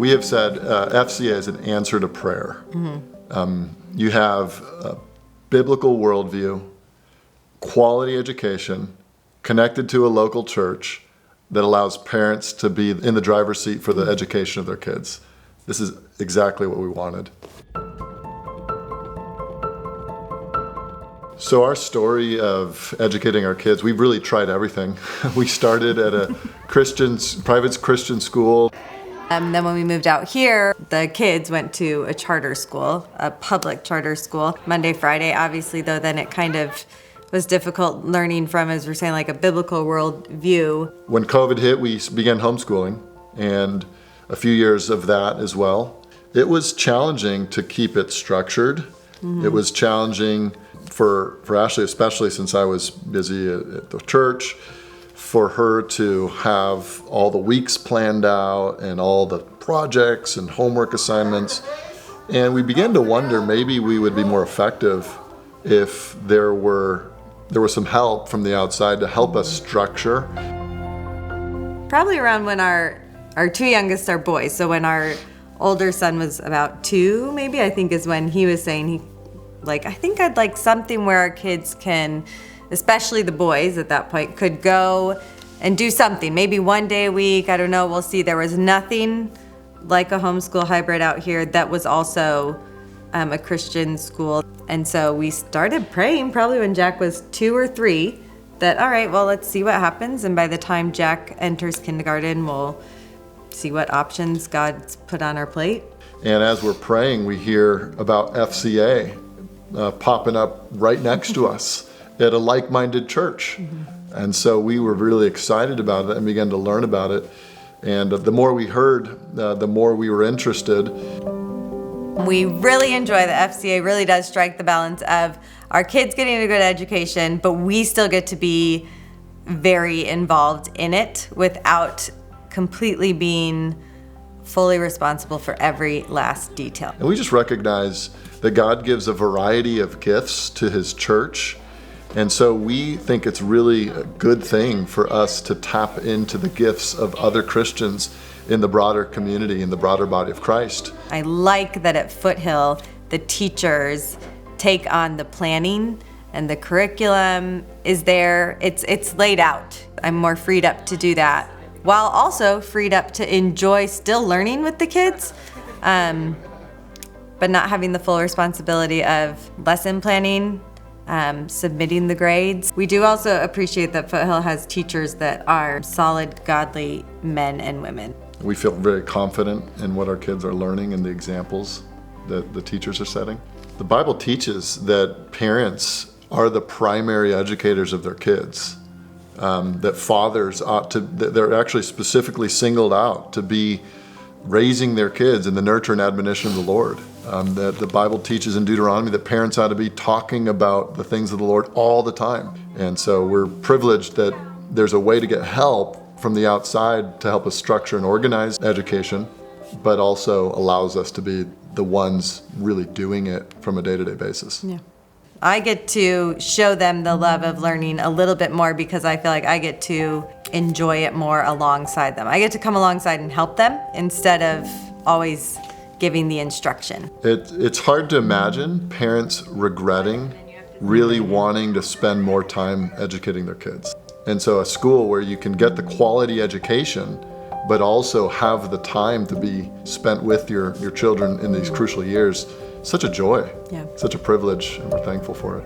We have said FCA is an answer to prayer. You have a biblical worldview, quality education, connected to a local church that allows parents to be in the driver's seat for the education of their kids. This is exactly what we wanted. So our story of educating our kids, we've really tried everything. We started at a private Christian school. Then when we moved out here, the kids went to a charter school, a public charter school. Monday, Friday, obviously, though, then it kind of was difficult learning from, as we're saying, like a biblical worldview. When COVID hit, we began homeschooling, and a few years of that as well. It was challenging to keep it structured. It was challenging for Ashley, especially since I was busy at the church, for her to have all the weeks planned out and all the projects and homework assignments. And we began to wonder maybe we would be more effective if there was some help from the outside to help us structure. Probably around when our two youngest are boys. So when our older son was about 2, maybe, I think is when he was saying I think I'd like something where our kids can, especially the boys at that point, could go and do something. Maybe one day a week, I don't know, we'll see. There was nothing like a homeschool hybrid out here that was also a Christian school. And so we started praying probably when Jack was 2 or 3 that, all right, well, let's see what happens. And by the time Jack enters kindergarten, we'll see what options God's put on our plate. And as we're praying, we hear about FCA popping up right next to us at a like-minded church. And so we were really excited about it and began to learn about it. And the more we heard, the more we were interested. We really enjoy the FCA. Really does strike the balance of our kids getting a good education, but we still get to be very involved in it without completely being fully responsible for every last detail. And we just recognize that God gives a variety of gifts to His church. And so we think it's really a good thing for us to tap into the gifts of other Christians in the broader community, in the broader body of Christ. I like that at Foothill, the teachers take on the planning and the curriculum is there. It's laid out. I'm more freed up to do that, while also freed up to enjoy still learning with the kids, but not having the full responsibility of lesson planning, submitting the grades. We do also appreciate that Foothill has teachers that are solid, godly men and women. We feel very confident in what our kids are learning and the examples that the teachers are setting. The Bible teaches that parents are the primary educators of their kids. That fathers they're actually specifically singled out to be raising their kids in the nurture and admonition of the Lord. That the Bible teaches in Deuteronomy that parents ought to be talking about the things of the Lord all the time. And so we're privileged that there's a way to get help from the outside to help us structure and organize education, but also allows us to be the ones really doing it from a day-to-day basis. Yeah. I get to show them the love of learning a little bit more because I feel like I get to enjoy it more alongside them. I get to come alongside and help them instead of always giving the instruction. It's hard to imagine parents regretting really wanting to spend more time educating their kids. And so a school where you can get the quality education, but also have the time to be spent with your children in these crucial years, such a joy, such a privilege, and we're thankful for it.